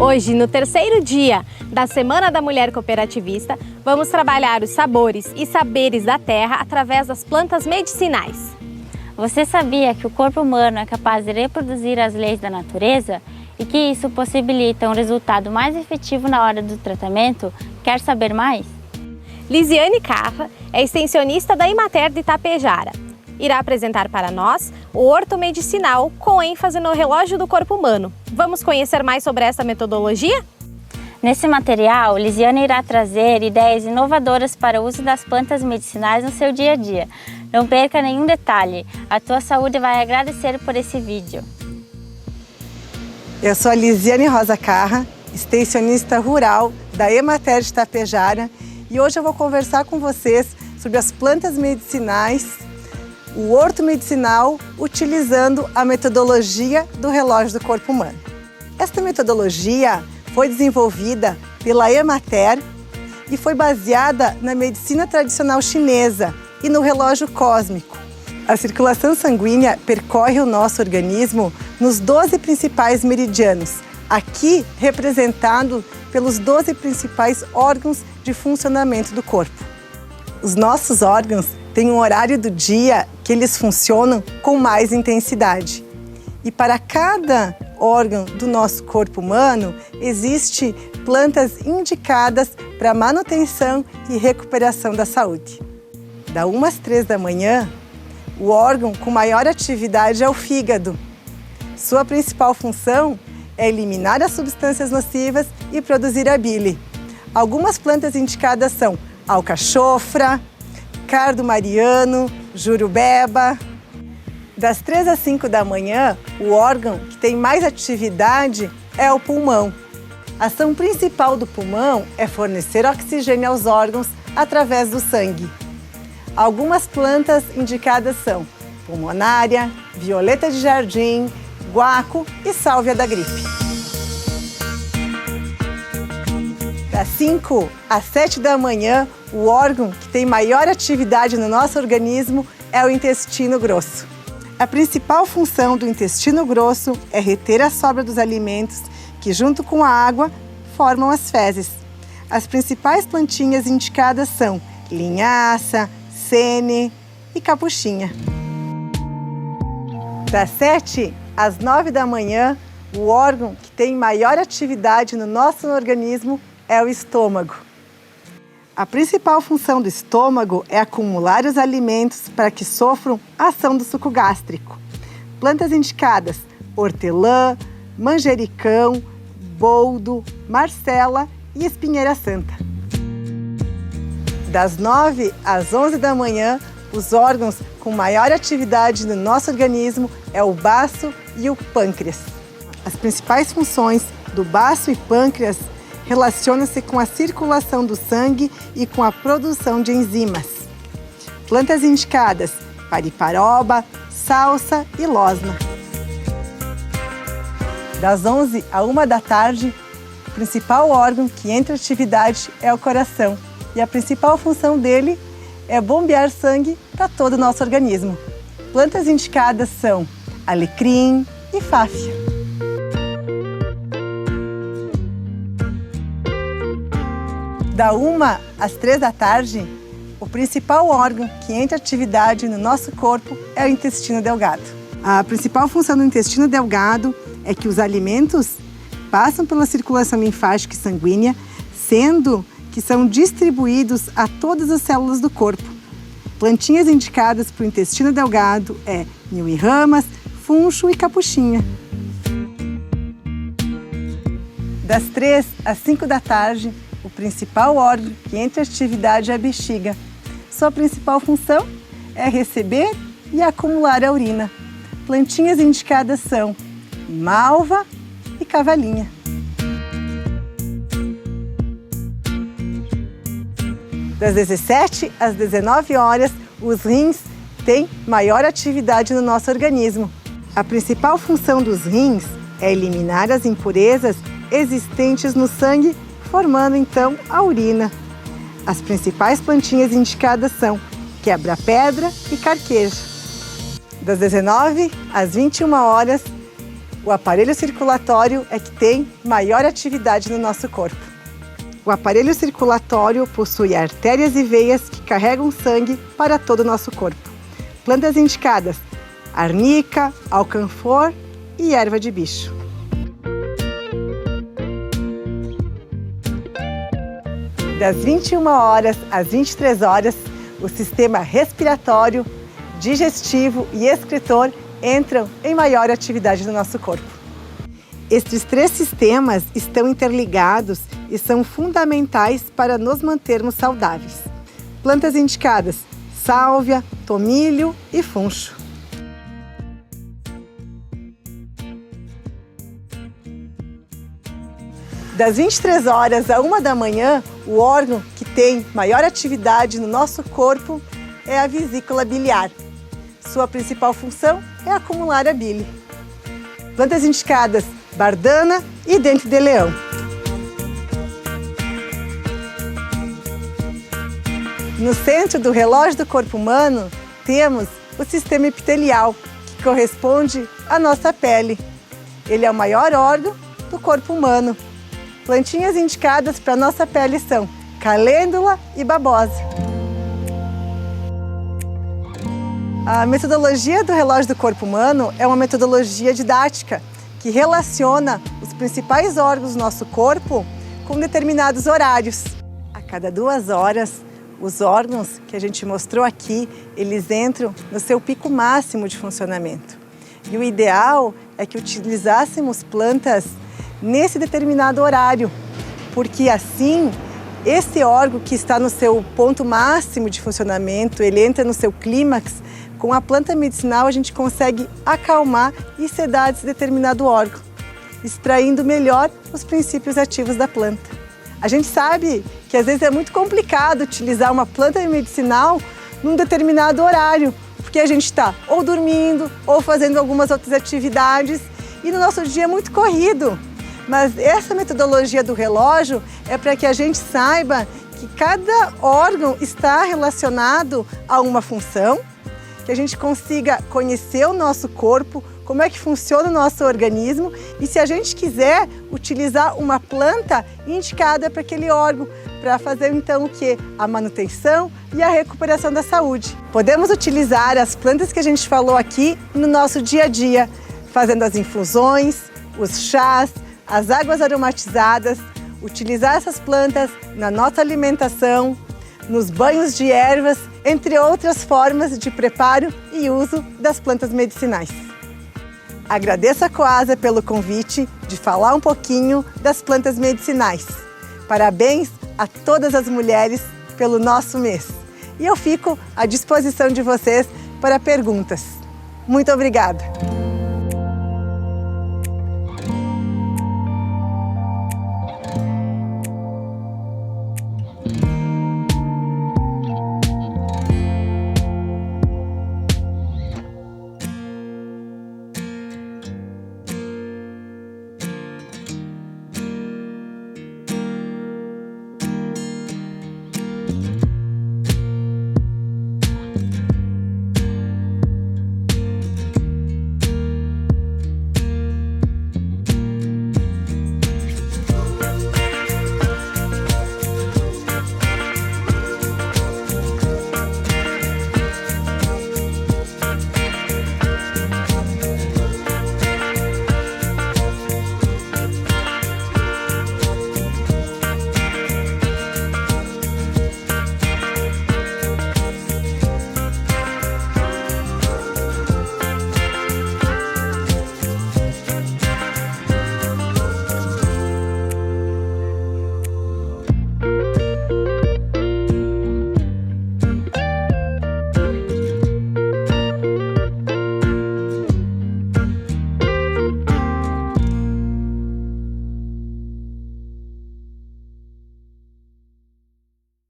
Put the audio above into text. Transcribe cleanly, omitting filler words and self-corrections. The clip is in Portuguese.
Hoje, no terceiro dia da Semana da Mulher Cooperativista, vamos trabalhar os sabores e saberes da terra através das plantas medicinais. Você sabia que o corpo humano é capaz de reproduzir as leis da natureza e que isso possibilita um resultado mais efetivo na hora do tratamento? Quer saber mais? Lisiane Carra é extensionista da Emater de Itapejara. Irá apresentar para nós o horto medicinal com ênfase no relógio do corpo humano. Vamos conhecer mais sobre essa metodologia? Nesse material, Lisiane irá trazer ideias inovadoras para o uso das plantas medicinais no seu dia a dia. Não perca nenhum detalhe, a tua saúde vai agradecer por esse vídeo. Eu sou a Lisiane Rosa Carra, extensionista rural da Emater de Itapejara, e hoje eu vou conversar com vocês sobre as plantas medicinais, o horto medicinal, utilizando a metodologia do relógio do corpo humano. Esta metodologia foi desenvolvida pela Emater e foi baseada na medicina tradicional chinesa e no relógio cósmico. A circulação sanguínea percorre o nosso organismo nos 12 principais meridianos, aqui representado pelos 12 principais órgãos de funcionamento do corpo. Os nossos órgãos têm um horário do dia que eles funcionam com mais intensidade. E para cada órgão do nosso corpo humano, existem plantas indicadas para manutenção e recuperação da saúde. Da 1 às 3 da manhã, o órgão com maior atividade é o fígado. Sua principal função é eliminar as substâncias nocivas e produzir a bile. Algumas plantas indicadas são alcachofra, cardo mariano, jurubeba. Das 3 às 5 da manhã, o órgão que tem mais atividade é o pulmão. A ação principal do pulmão é fornecer oxigênio aos órgãos através do sangue. Algumas plantas indicadas são pulmonária, violeta de jardim, guaco e sálvia da gripe. Das 5 às 7 da manhã, o órgão que tem maior atividade no nosso organismo é o intestino grosso. A principal função do intestino grosso é reter a sobra dos alimentos que, junto com a água, formam as fezes. As principais plantinhas indicadas são linhaça, sene e capuchinha. Das 7 às 9 da manhã, o órgão que tem maior atividade no nosso organismo é o estômago. A principal função do estômago é acumular os alimentos para que sofram a ação do suco gástrico. Plantas indicadas: hortelã, manjericão, boldo, marcela e espinheira santa. Das 9 às 11 da manhã, os órgãos com maior atividade no nosso organismo é o baço e o pâncreas. As principais funções do baço e pâncreas relacionam-se com a circulação do sangue e com a produção de enzimas. Plantas indicadas: pariparoba, salsa e losna. Das 11 à 1 da tarde, o principal órgão que entra em atividade é o coração. E a principal função dele é bombear sangue para todo o nosso organismo. Plantas indicadas são alecrim e fáfia. Da 1 às 3 da tarde, o principal órgão que entra em atividade no nosso corpo é o intestino delgado. A principal função do intestino delgado é que os alimentos passam pela circulação linfática e sanguínea, sendo que são distribuídos a todas as células do corpo. Plantinhas indicadas para o intestino delgado é nil-e-ramas, funcho e capuchinha. Das 3 às 5 da tarde, o principal órgão que entra em atividade é a bexiga. Sua principal função é receber e acumular a urina. Plantinhas indicadas são malva e cavalinha. Das 17 às 19 horas, os rins têm maior atividade no nosso organismo. A principal função dos rins é eliminar as impurezas existentes no sangue, formando então a urina. As principais plantinhas indicadas são quebra-pedra e carqueja. Das 19 às 21 horas, O aparelho circulatório é que tem maior atividade no nosso corpo. O aparelho circulatório possui artérias e veias que carregam sangue para todo o nosso corpo. Plantas indicadas: arnica, alcanfor e erva de bicho. Das 21 horas às 23 horas, o sistema respiratório, digestivo e excretor entram em maior atividade no nosso corpo. Estes 3 sistemas estão interligados e são fundamentais para nos mantermos saudáveis. Plantas indicadas: sálvia, tomilho e funcho. Das 23 horas à 1 da manhã, o órgão que tem maior atividade no nosso corpo é a vesícula biliar. Sua principal função é acumular a bile. Plantas indicadas: bardana e dente de leão. No centro do relógio do corpo humano, temos o sistema epitelial, que corresponde à nossa pele. Ele é o maior órgão do corpo humano. Plantinhas indicadas para nossa pele são calêndula e babosa. A metodologia do relógio do corpo humano é uma metodologia didática que relaciona os principais órgãos do nosso corpo com determinados horários. A cada 2 horas, os órgãos que a gente mostrou aqui, eles entram no seu pico máximo de funcionamento. E o ideal é que utilizássemos plantas nesse determinado horário, porque assim, esse órgão que está no seu ponto máximo de funcionamento, ele entra no seu clímax. Com a planta medicinal, a gente consegue acalmar e sedar esse determinado órgão, extraindo melhor os princípios ativos da planta. A gente sabe que às vezes é muito complicado utilizar uma planta medicinal num determinado horário, porque a gente está ou dormindo ou fazendo algumas outras atividades e no nosso dia é muito corrido. Mas essa metodologia do relógio é para que a gente saiba que cada órgão está relacionado a uma função, que a gente consiga conhecer o nosso corpo, como é que funciona o nosso organismo e se a gente quiser utilizar uma planta indicada para aquele órgão, para fazer então o quê? A manutenção e a recuperação da saúde. Podemos utilizar as plantas que a gente falou aqui no nosso dia a dia, fazendo as infusões, os chás, as águas aromatizadas, utilizar essas plantas na nossa alimentação, nos banhos de ervas, entre outras formas de preparo e uso das plantas medicinais. Agradeço a Coasa pelo convite de falar um pouquinho das plantas medicinais. Parabéns a todas as mulheres pelo nosso mês. E eu fico à disposição de vocês para perguntas. Muito obrigada!